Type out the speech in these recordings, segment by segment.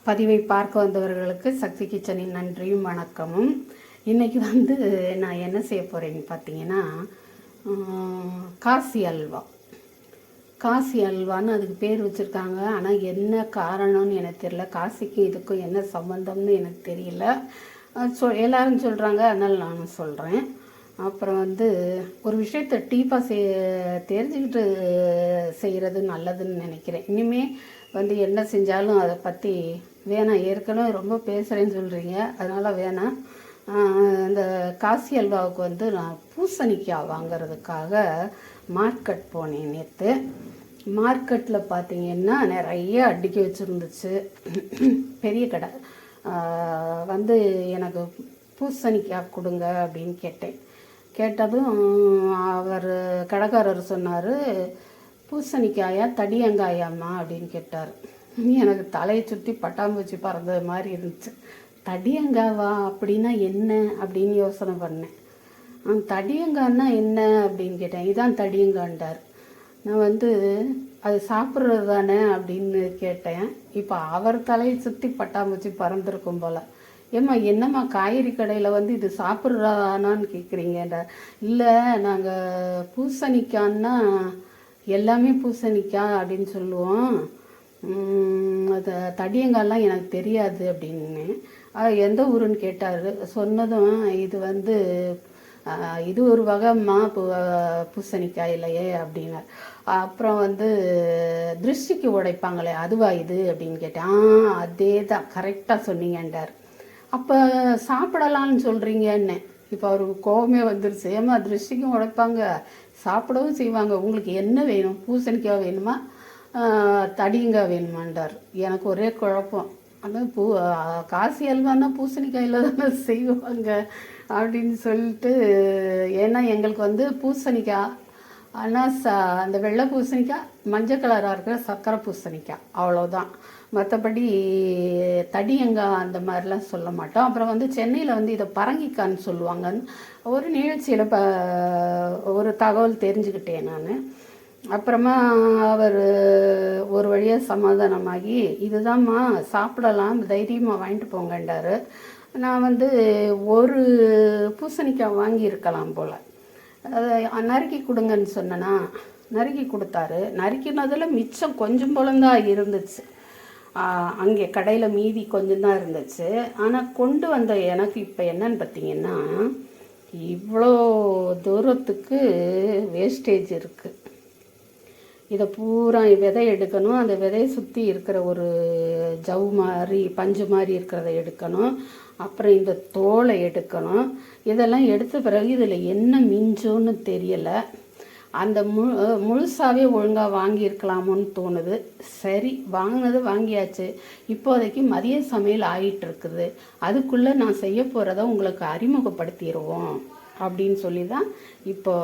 பதிவை பார்க்க வந்தவர்களுக்கு சக்தி கிச்சனின் நன்றியும் வணக்கமும். இன்றைக்கி நான் என்ன செய்ய போகிறேன்னு பார்த்தீங்கன்னா, காசி அல்வா. காசி அல்வான்னு அதுக்கு பேர் வச்சுருக்காங்க. ஆனால் என்ன காரணம்னு எனக்கு தெரியல. காசிக்கும் இதுக்கும் என்ன சம்மந்தம்னு எனக்கு தெரியல. எல்லாரும் சொல்கிறாங்க, அதனால் நானும் சொல்கிறேன். அப்புறம் ஒரு விஷயத்தை டீப்பாக தெரிஞ்சுக்கிட்டு செய்கிறது நல்லதுன்னு நினைக்கிறேன். இனிமேல் என்ன செஞ்சாலும் அதை பற்றி வேணாம். ஏற்கனவே ரொம்ப பேசுகிறேன்னு சொல்கிறீங்க, அதனால் வேணாம். இந்த காசி அல்வாவுக்கு நான் பூசணிக்காய் வாங்கிறதுக்காக மார்க்கெட் போனேன் நேற்று. மார்க்கெட்டில் பார்த்தீங்கன்னா நிறைய அடுக்கி வச்சுருந்துச்சு. பெரிய கடை. எனக்கு பூசணிக்காய் கொடுங்க அப்படின்னு கேட்டதும் அவர் கடைக்காரர் சொன்னார், பூசணிக்காயா தடியங்காயாம்மா அப்படின்னு கேட்டார். எனக்கு தலையை சுற்றி பட்டாம்பூச்சி பறந்தது மாதிரி இருந்துச்சு. தடியங்காவா அப்படின்னா என்ன அப்படின்னு யோசனை பண்ணேன். தடியங்கான்னா என்ன அப்படின்னு கேட்டேன். இதான் தடியங்கான்டார். நான் அது சாப்பிட்றது தானே அப்படின்னு கேட்டேன். இப்போ அவர் தலையை சுற்றி பட்டாம்பூச்சி பறந்துருக்கும் போல். ஏம்மா என்னம்மா காய்கறி கடையில் இது சாப்பிட்றானான்னு கேட்குறீங்கடா. இல்லை, நாங்கள் பூசணிக்கான்னா எல்லாமே பூசணிக்காய் அப்படின்னு சொல்லுவோம். அது தடியங்காயெலாம் எனக்கு தெரியாது அப்படின்னு. எந்த ஊருன்னு கேட்டார். சொன்னதும் இது ஒரு வகைம்மா பூசணிக்காய் இல்லையே அப்படின்னார். அப்புறம் திருஷ்டிக்கு உடைப்பாங்களே அதுவா இது அப்படின்னு கேட்டேன். அதே தான், கரெக்டாக சொன்னீங்கன்றார். அப்போ சாப்பிடலான்னு சொல்கிறீங்கன்னு. இப்போ அவருக்கு கோபமே வந்துருச்சு. ஏமா திருஷ்டிக்கும் உடைப்பாங்க, சாப்பிடவும் செய்வாங்க, உங்களுக்கு என்ன வேணும்? பூசணிக்காய் வேணுமா தடியங்காய் வேணுமான்றார். எனக்கு ஒரே குழப்பம். ஆனால் காசி அல்வான்னா பூசணிக்காயில் தானே செய்வாங்க அப்படின்னு சொல்லிட்டு. ஏன்னா எங்களுக்கு பூசணிக்காய் ஆனால் அந்த வெள்ளை பூசணிக்காய், மஞ்சள் கலராக இருக்கிற சர்க்கரை பூசணிக்காய், அவ்வளோதான். மற்றபடி தடியங்காய் அந்த மாதிரிலாம் சொல்ல மாட்டோம். அப்புறம் சென்னையில் இதை பரங்கிக்கான்னு சொல்லுவாங்கன்னு ஒரு நிகழ்ச்சியில் ஒரு தகவல் தெரிஞ்சுக்கிட்டேன் நான். அப்புறமா அவர் ஒரு வழியாக சமாதானமாகி, இதுதான்மா சாப்பிடலாம், தைரியமாக வாங்கிட்டு போங்கண்டார். நான் ஒரு பூசணிக்காய் வாங்கியிருக்கலாம் போல். அதை நறுக்கி கொடுங்கன்னு சொன்னேன்னா நறுக்கி கொடுத்தாரு. நறுக்கினதில் மிச்சம் கொஞ்சம் போலந்தான் இருந்துச்சு. அங்கே கடையில் மீதி கொஞ்சம் தான் இருந்துச்சு. ஆனால் கொண்டு வந்த எனக்கு இப்போ என்னன்னு பார்த்தீங்கன்னா, இவ்வளோ தூரத்துக்கு வேஸ்டேஜ் இருக்குது. இதை பூரா விதை எடுக்கணும். அந்த விதையை சுற்றி இருக்கிற ஒரு ஜவு மாதிரி பஞ்சு மாதிரி இருக்கிறத எடுக்கணும். அப்புறம் இந்த தோலை எடுக்கணும். இதெல்லாம் எடுத்த பிறகு இதில் என்ன மிஞ்சோன்னு தெரியலை. அந்த முழுசாகவே ஒழுங்காக வாங்கியிருக்கலாமோன்னு தோணுது. சரி, வாங்கினது வாங்கியாச்சு. இப்போதைக்கு மதிய சமையல் ஆகிட்டுருக்குது. அதுக்குள்ளே நான் செய்ய போகிறத உங்களுக்கு அறிமுகப்படுத்திடுவோம் அப்படின்னு சொல்லி தான் இப்போ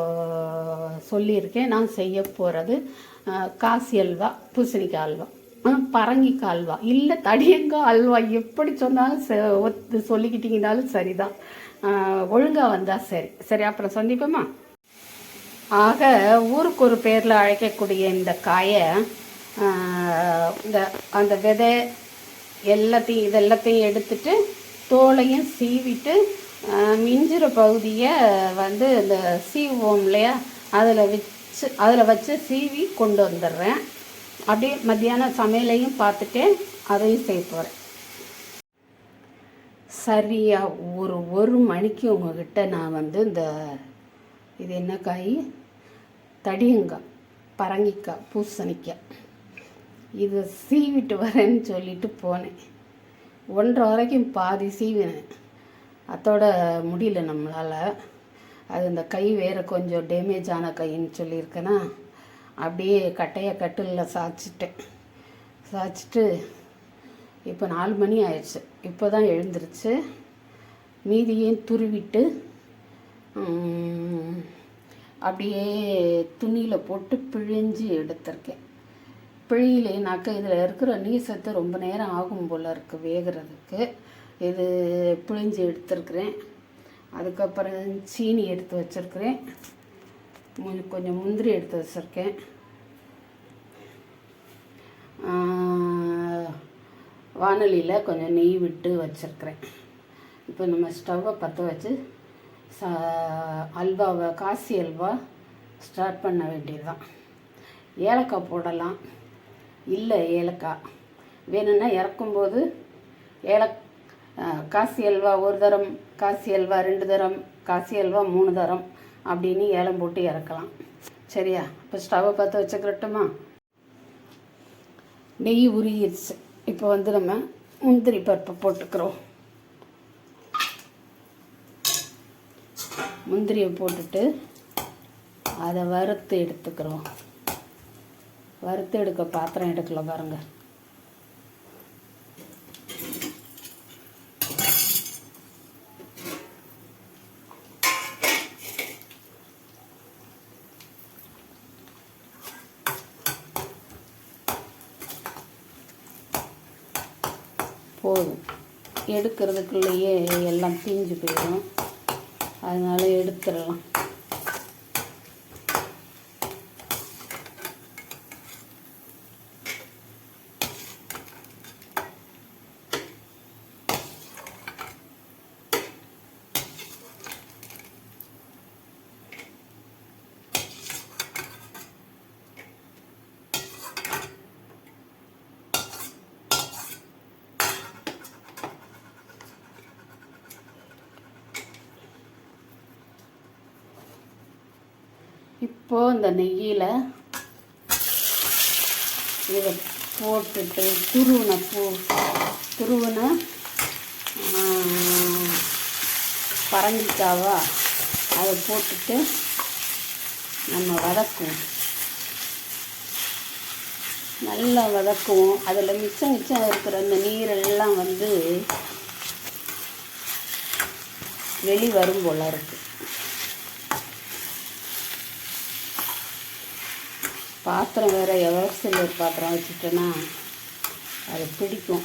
சொல்லியிருக்கேன். நான் செய்ய போகிறது காசி அல்வா, பூசணிக்காய் அல்வா, பரங்கிக்காய் அல்வா, இல்லை தடியங்காய் அல்வா. எப்படி சொன்னாலும் சொல்லிக்கிட்டீங்கனாலும் சரிதான். ஒழுங்காக வந்தால் சரி. சரி, அப்புறம் சந்திப்போமா. ஆக, ஊருக்கு ஒரு பேரில் அழைக்கக்கூடிய இந்த காயை அந்த விதை இதெல்லாத்தையும் எடுத்துட்டு தோலையும் சீவிட்டு மிஞ்சிற பகுதியை இந்த சீவுவோம் இல்லையா, அதில் வச்சு சீவி கொண்டு வந்துடுறேன். அப்படியே மத்தியானம் சமையலையும் பார்த்துட்டு அதையும் செய்ய போகிறேன். சரியா ஒரு மணிக்கு உங்ககிட்ட நான் இது என்ன காய்? தடியங்காய், பரங்கிக்காய், பூசணிக்காய், இதை சீவிட்டு வரேன்னு சொல்லிட்டு போனேன். 1:30 வரைக்கும் பாதி சீவினேன். அதோட முடியல நம்மளால். அது இந்த கை வேறு கொஞ்சம் டேமேஜ் ஆன கைன்னு சொல்லியிருக்கேன்னா, அப்படியே கட்டிலில் சாய்ச்சிட்டு இப்போ 4 மணி ஆயிடுச்சு. இப்போ தான் எழுந்திருச்சு. மீதியையும் துருவிட்டு அப்படியே துணியில் போட்டு பிழிஞ்சு எடுத்திருக்கேன். பிழியிலேனாக்க இதில் இருக்கிற நீர் சத்து ரொம்ப நேரம் ஆகும் போல் இருக்குது வேகிறதுக்கு. இது பிழிஞ்சு எடுத்துருக்குறேன். அதுக்கப்புறம் சீனி எடுத்து வச்சுருக்கிறேன். கொஞ்சம் முந்திரி எடுத்து வச்சுருக்கேன். வானலியில் கொஞ்சம் நெய் விட்டு வச்சுருக்கிறேன். இப்போ நம்ம ஸ்டவ்வை பற்ற வச்சு அல்வாவை, காசி அல்வா ஸ்டார்ட் பண்ண வேண்டியது தான். ஏலக்காய் போடலாம், இல்லை ஏலக்காய் வேணும்னா இறக்கும்போது காசி அல்வா 1 தரம், காசி அல்வா 2 தரம், காசி அல்வா 3 தரம் அப்படின்னு ஏலம் போட்டு இறக்கலாம். சரியா? இப்போ ஸ்டவ்வை பற்ற வச்சுக்கிறட்டுமா? நெய் உருகிடுச்சு. இப்போ வந்து நம்ம முந்திரி பருப்பை போட்டுக்கிறோம். முந்திரியை போட்டுட்டு அதை வறுத்து எடுத்துக்கிறோம். வறுத்து எடுக்க பாத்திரம் எடுக்கல பாருங்கள். போதும், எடுக்கிறதுக்குள்ளேயே எல்லாம் தீஞ்சு போயிடும். அதனால எடுத்துடலாம். இப்போது இந்த நெய்யில் இதை போட்டுட்டு துருவின பரங்கிக்காவா அதை போட்டுட்டு நம்ம வதக்குவோம். நல்லா வதக்குவோம். அதில் மிச்சம் இருக்கிற அந்த நீரெல்லாம் வந்து வெளி வரும் போல இருக்குது. பாத்திரம் வேறு எவர் சில்வர் பாத்திரம் வச்சுட்டேன்னா அது பிடிக்கும்.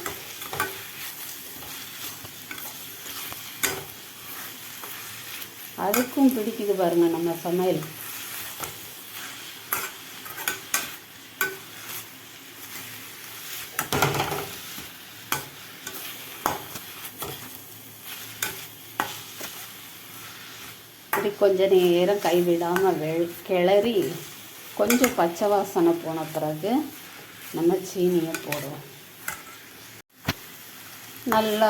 அதுக்கும் பிடிக்குது பாருங்கள் நம்ம சமையல். இப்படி கொஞ்ச நேரம் கைவிடாமல் கிளறி கொஞ்சம் பச்சை வாசனை போன பிறகு நம்ம சீனியை போடுவோம். நல்லா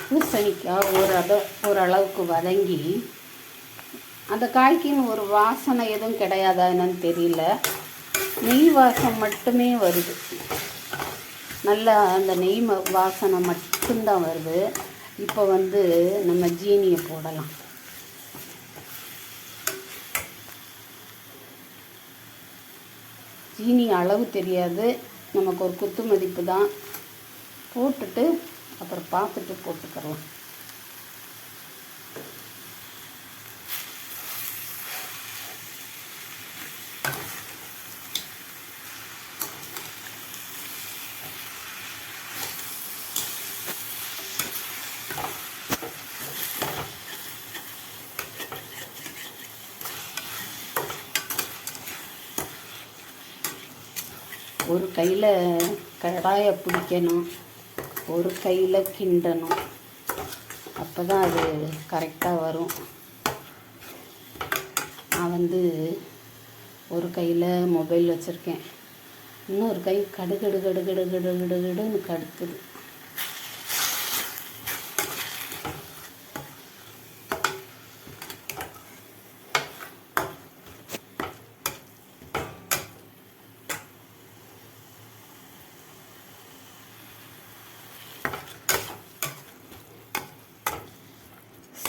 பூசணிக்காய் ஓரளவுக்கு வதங்கி, அந்த காய்க்குன்னு ஒரு வாசனை எதுவும் கிடையாதா என்னன்னு தெரியல, நெய் வாசம் மட்டுமே வருது. நல்லா அந்த நெய் வாசனை மட்டும்தான் வருது. இப்போ வந்து நம்ம ஜீனியை போடலாம். ஜீனி அளவு தெரியாது, நமக்கு ஒரு குத்து மதிப்பு தான். போட்டுட்டு அப்புறம் பார்த்துட்டு போட்டுக்கலாம். ஒரு கையில் கடாயை பிடிக்கணும், ஒரு கையில் கிண்டணும். அப்போ தான் அது கரெக்டாக வரும். நான் வந்து ஒரு கையில் மொபைல் வச்சுருக்கேன், இன்னொரு கை கடுகடுன்னு கடுக்குது.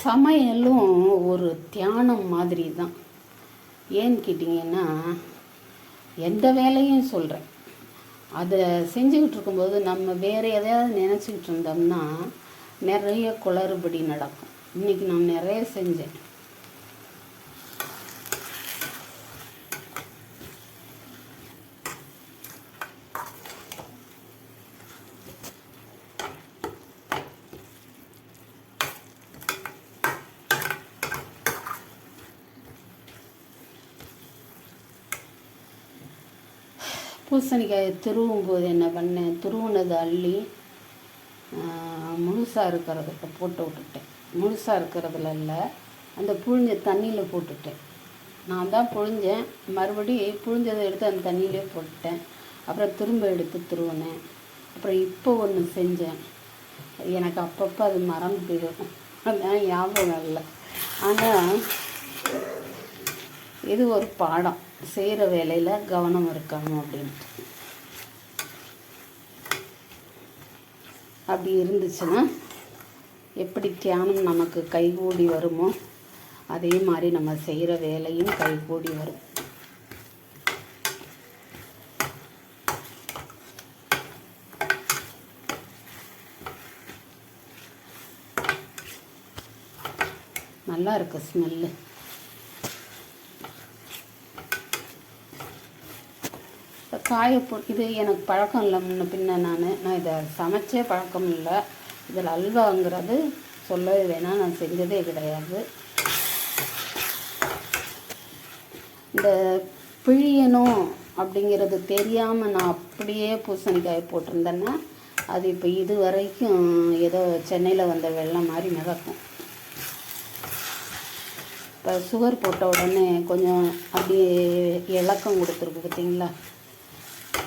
சமையலும் ஒரு தியானம் மாதிரி தான். ஏன்னு கேட்டிங்கன்னா, எந்த வேலையும் சொல்கிறேன், அதை செஞ்சுக்கிட்டு இருக்கும்போது நம்ம வேறு எதையாவது நினச்சிக்கிட்டு இருந்தோம்னா நிறைய குளறுபடி நடக்கும். இன்றைக்கி நான் நிறைய செஞ்சேன். பூசணிக்காயை துருவும் போது என்ன பண்ணேன், துருவுனதை அள்ளி முழுசாக இருக்கிறத போட்டு விட்டுட்டேன். முழுசாக இருக்கிறதுல இல்லை, அந்த புழிஞ்ச தண்ணியில் போட்டுட்டேன். நான் தான் புழிஞ்சேன், மறுபடியும் புழிஞ்சதை எடுத்து அந்த தண்ணியிலே போட்டுட்டேன். அப்புறம் திரும்ப எடுத்து துருவினேன். அப்புறம் இப்போ ஒன்று செஞ்சேன், எனக்கு அப்பப்போ அது மறந்து போயிடும், அதான் ஞாபகம் இல்லை. ஆனால் இது ஒரு பாடம், செய்கிற வேலையில் கவனம் இருக்கணும் அப்படின்ட்டு. அப்படி இருந்துச்சுன்னா எப்படி தியானம் நமக்கு கைகூடி வருமோ அதே மாதிரி நம்ம செய்கிற வேலையும் கைகூடி வரும். நல்லா இருக்கு ஸ்மெல்லு. இது எனக்கு பழக்கம் இல்லை, முன்ன பின்ன நான் இதை சமைச்சே பழக்கம் இல்லை. இதில் அல்வாங்கிறது சொல்லவே வேணாம், நான் செஞ்சதே கிடையாது. இந்த பிழியணும் அப்படிங்கிறது தெரியாமல் நான் அப்படியே பூசணிக்காய் போட்டிருந்தேன்னா அது இப்போ இது வரைக்கும் ஏதோ சென்னையில் வந்த வெள்ளம் மாதிரி மிதக்கும். இப்போ சுகர் போட்ட உடனே கொஞ்சம் அப்படியே இலக்கம் கொடுத்துருக்கு பார்த்தீங்களா,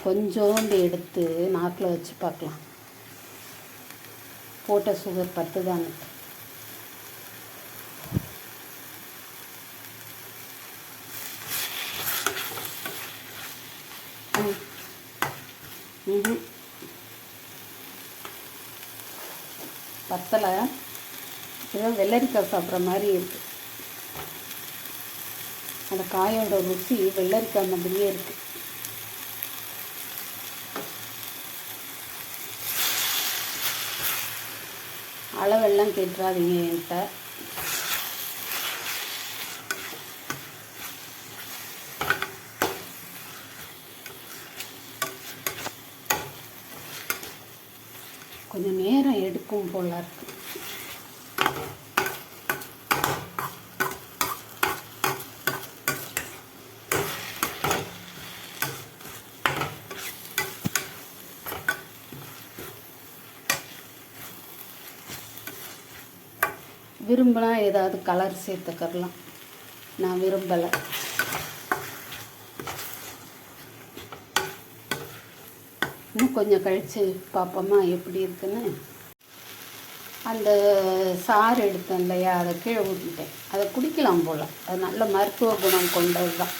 கொஞ்சோண்டு எடுத்து நாக்கில் வச்சு பார்க்கலாம், போட்ட சுகர் பத்துதான்னு. பத்தலை, ஏதோ வெள்ளரிக்காய் சாப்பிட்ற மாதிரி இருக்குது. அந்த காயோட ருசி வெள்ளரிக்காய் மாதிரியே இருக்குது. அளவெல்லாம் கேட்டுறாதீங்க என்கிட்ட. கொஞ்சம் நேரம் எடுக்கும் போல இருக்கு. விரும்பினா ஏதாவது கலர் சேர்த்துக்கலாம், நான் விரும்பலை. இன்னும் கொஞ்சம் கழித்து பார்ப்போமா எப்படி இருக்குன்னு. அந்த சாறு எடுத்தேன் இல்லையா, அதை கீழே ஊற்றிட்டேன். அதை குடிக்கலாம் போல், அது நல்ல மருத்துவ குணம் கொண்டது தான்.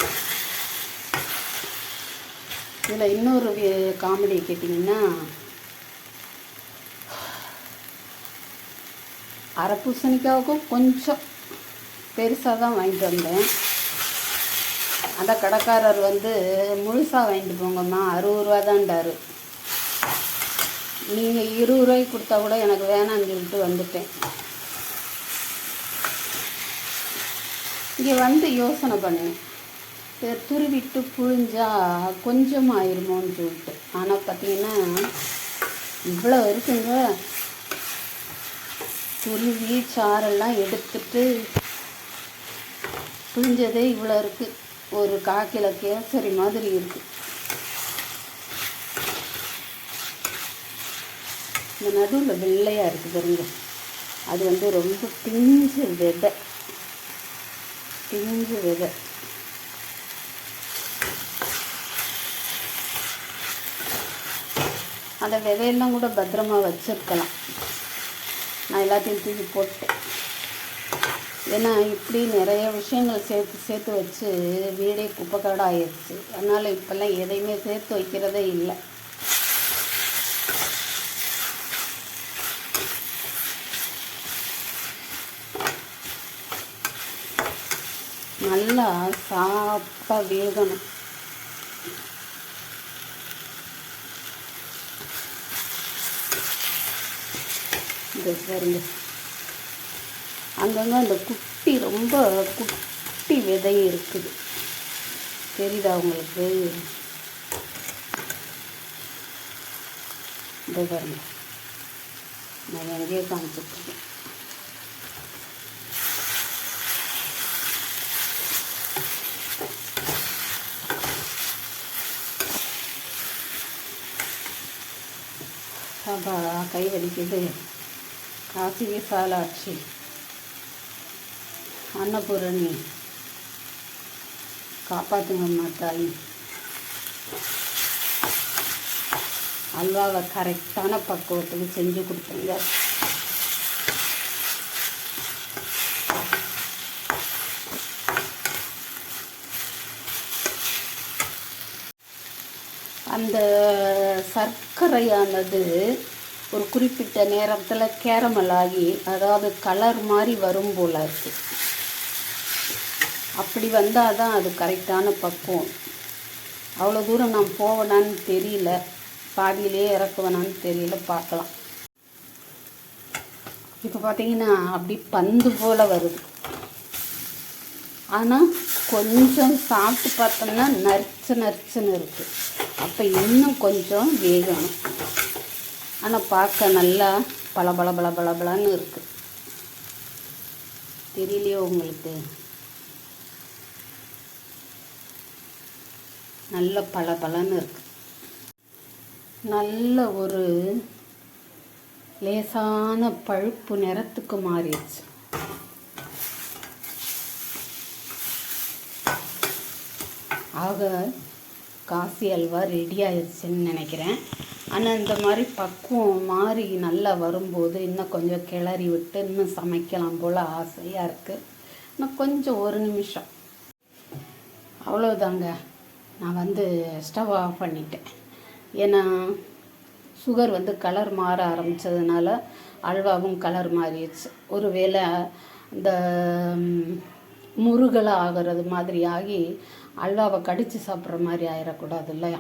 இதில் இன்னொரு காமெடி கேட்டிங்கன்னா, அரை பூசணிக்காவுக்கும் கொஞ்சம் பெருசாக தான் வாங்கிட்டு வந்தேன். அந்த கடைக்காரர் முழுசாக வாங்கிட்டு போங்கம்மா, 60 ரூபா தான்டாரு. நீங்கள் 20 ரூபாய்க்கு கொடுத்தா கூட எனக்கு வேணான்னு சொல்லிட்டு வந்துட்டேன். இங்கே யோசனை பண்ணேன், துருவிட்டு புழிஞ்சா கொஞ்சம் ஆயிருமோன்னு சொல்லிட்டு. ஆனால் பார்த்தீங்கன்னா இவ்வளோ இருக்குங்க. துருவி சாரெல்லாம் எடுத்துட்டு புழிஞ்சதே இவ்வளோ இருக்குது. ஒரு 1/4 கிலோ கேசரி மாதிரி இருக்குது. இந்த நடுவில் வெள்ளையாக இருக்குது பாருங்க, அது ரொம்ப பிஞ்சு விதை. அந்த விதையெல்லாம் கூட பத்திரமா வச்சுருக்கலாம். நான் எல்லாத்தையும் தூக்கி போட்டேன். ஏன்னா இப்படி நிறைய விஷயங்கள் சேர்த்து வச்சு வீடே குப்பைக்காடு ஆயிடுச்சு. அதனால் இப்போல்லாம் எதையுமே சேர்த்து வைக்கிறதே இல்லை. நல்லா சாஃப்டாக வேகணும். இது பாருங்க, அங்கங்கே அந்த ரொம்ப குட்டி விதை இருக்குது, தெரியுதா உங்களுக்கு? இதை பாருங்க, நான் எங்கேயே காமிச்சிட்ருக்கேன். அப்பா கை வலிக்குது. காசி விசாலாட்சி, அன்னபூரணி, காப்பாற்றுங்கம்மா தாய். அல்வாவை கரெக்டான பக்குவத்துக்கு செஞ்சு கொடுத்துருங்க. அந்த சர்க்கரையானது ஒரு குறிப்பிட்ட நேரத்தில் கேரமல் ஆகி, அதாவது கலர் மாதிரி வரும் போல் இருக்குது. அப்படி வந்தால் தான் அது கரெக்டான பக்குவம். அவ்வளோ தூரம் நான் போவேனான்னு தெரியல, பாதியிலே இறக்குவேனான்னு தெரியல, பார்க்கலாம். இப்போ பார்த்தீங்கன்னா அப்படி பந்து போல் வருது. ஆனால் கொஞ்சம் சாப்பிட்டு பார்த்தோம்னா நறுச்சுன்னு இருக்குது. அப்போ இன்னும் கொஞ்சம் வேகணும். ஆனால் பார்க்க நல்லா பளபளன்னு இருக்குது. தெரியலையோ உங்களுக்கு? நல்ல பளபளன்னு இருக்குது. நல்ல ஒரு லேசான பழுப்பு நிறத்துக்கு மாறிடுச்சு. ஆக காசி அல்வா ரெடி ஆயிடுச்சுன்னு நினைக்கிறேன். ஆனால் இந்த மாதிரி பக்குவம் மாறி நல்லா வரும்போது இன்னும் கொஞ்சம் கிளறி விட்டு இன்னும் சமைக்கலாம் போல் ஆசையாக இருக்குது. இன்னும் கொஞ்சம் ஒரு நிமிஷம், அவ்வளோதாங்க. நான் ஸ்டவ் ஆஃப் பண்ணிட்டேன். ஏன்னா சுகர் கலர் மாற ஆரம்பித்ததுனால அல்வாவும் கலர் மாறிடுச்சு. ஒருவேளை இந்த முருகலை ஆகிறது மாதிரி ஆகி அல்வாவை கடித்து சாப்பிட்ற மாதிரி ஆயிடக்கூடாது இல்லையா?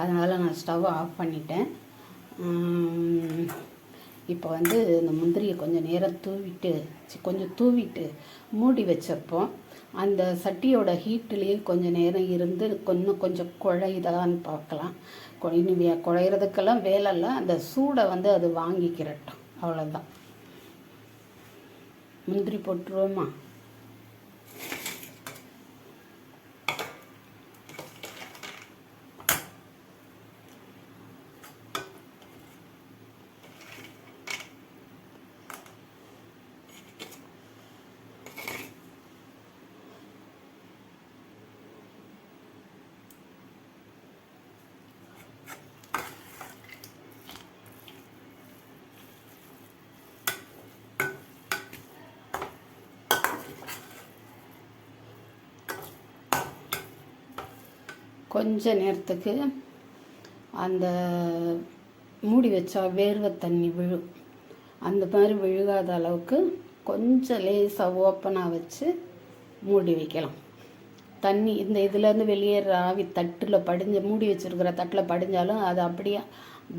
அதனால் நான் ஸ்டவ் ஆஃப் பண்ணிட்டேன். இப்போ இந்த முந்திரியை கொஞ்சம் நேரம் தூவிட்டு மூடி வச்சிருப்போம். அந்த சட்டியோட ஹீட்டுலேயே கொஞ்சம் நேரம் இருந்து கொஞ்சம் குழையுதான்னு பார்க்கலாம். குழையிறதுக்கெல்லாம் வேலை இல்லை, அந்த சூடை அது வாங்கிக்கிறட்டும், அவ்வளோதான். முந்திரி போட்டுருவோமா? கொஞ்ச நேரத்துக்கு அந்த மூடி வச்சா வேர்வை தண்ணி விழும். அந்த மாதிரி விழுகாத அளவுக்கு கொஞ்சம் லேசாக ஓப்பனாக வச்சு மூடி வைக்கலாம். தண்ணி இதுலேருந்து வெளியேற ஆவி தட்டில் மூடி வச்சுருக்கிற தட்டில் படிஞ்சாலும் அது அப்படியே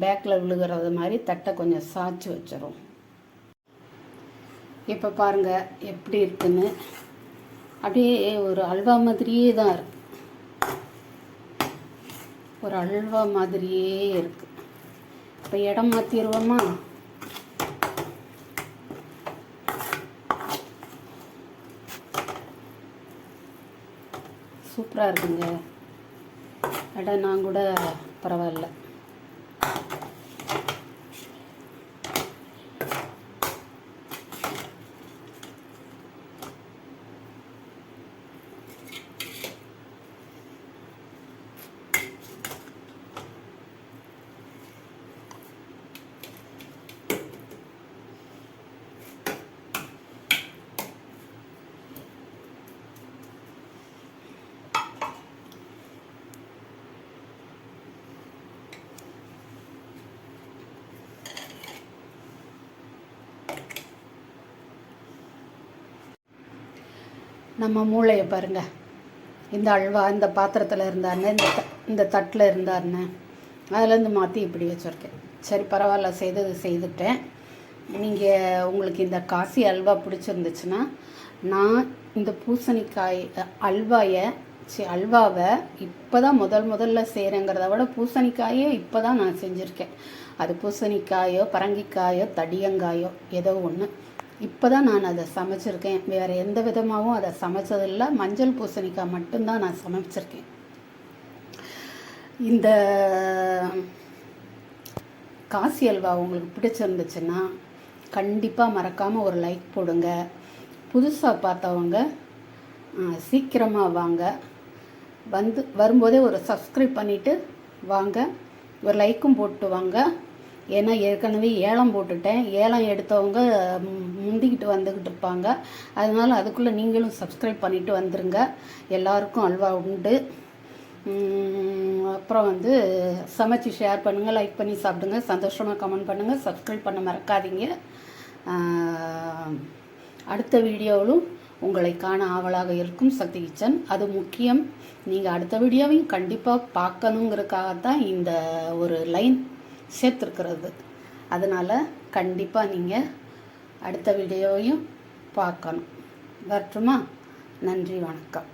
பேக்கில் விழுகிறது மாதிரி தட்டை கொஞ்சம் சாய்ச்சி வச்சிடும். இப்போ பாருங்கள் எப்படி இருக்குன்னு. அப்படியே ஒரு அல்வா மாதிரியே தான் இருக்குது. ஒரு அல்வா மாதிரியே இருக்குது. இப்போ இடம் மாற்றிடுவோமா? சூப்பராக இருக்குங்க. இடம் நான் கூட பரவாயில்ல. நம்ம மூளையை பாருங்கள். இந்த அல்வா இந்த பாத்திரத்தில் இருந்தாருன்னு, இந்த தட்டில் இருந்தாருன்னு, அதுலேருந்து மாற்றி இப்படி வச்சுருக்கேன். சரி பரவாயில்ல, செய்துட்டேன். நீங்கள் உங்களுக்கு இந்த காசி அல்வா பிடிச்சிருந்துச்சுன்னா, நான் இந்த பூசணிக்காய் அல்வாவை இப்போ தான் முதல்ல செய்கிறேங்கிறத விட பூசணிக்காயே இப்போ தான் நான் செஞ்சுருக்கேன். அது பூசணிக்காயோ பரங்கிக்காயோ தடியங்காயோ ஏதோ ஒன்று. இப்போ தான் நான் அதை சமைச்சிருக்கேன். வேறு எந்த விதமாகவும் அதை சமைச்சதில்லை. மஞ்சள் பூசணிக்காய் மட்டும்தான் நான் சமைச்சிருக்கேன். இந்த காசி அல்வா உங்களுக்கு பிடிச்சிருந்துச்சுன்னா கண்டிப்பாக மறக்காமல் ஒரு லைக் போடுங்க. புதுசாக பார்த்தவங்க சீக்கிரமாக வாங்க, வரும்போதே ஒரு சப்ஸ்கிரைப் பண்ணிவிட்டு வாங்க, ஒரு லைக்கும் போட்டு வாங்க. ஏன்னா ஏற்கனவே ஏலம் போட்டுட்டேன், ஏலம் எடுத்தவங்க முந்திக்கிட்டு வந்துக்கிட்டு இருப்பாங்க. அதனால் அதுக்குள்ளே நீங்களும் சப்ஸ்கிரைப் பண்ணிவிட்டு வந்துடுங்க. எல்லாருக்கும் அல்வா உண்டு. அப்புறம் சமைச்சு ஷேர் பண்ணுங்கள், லைக் பண்ணி சாப்பிடுங்க, சந்தோஷமாக கமெண்ட் பண்ணுங்கள், சப்ஸ்கிரைப் பண்ண மறக்காதீங்க. அடுத்த வீடியோவிலும் உங்களை காண ஆவலாக இருக்கும் சக்தி கிச்சன். அது முக்கியம். நீங்கள் அடுத்த வீடியோவையும் கண்டிப்பாக பார்க்கணுங்கிறதுக்காகத்தான் இந்த ஒரு லைன் சேர்த்துருக்கிறது. அதனால் கண்டிப்பாக நீங்கள் அடுத்த வீடியோவையும் பார்க்கணும். வரட்டுமா? நன்றி, வணக்கம்.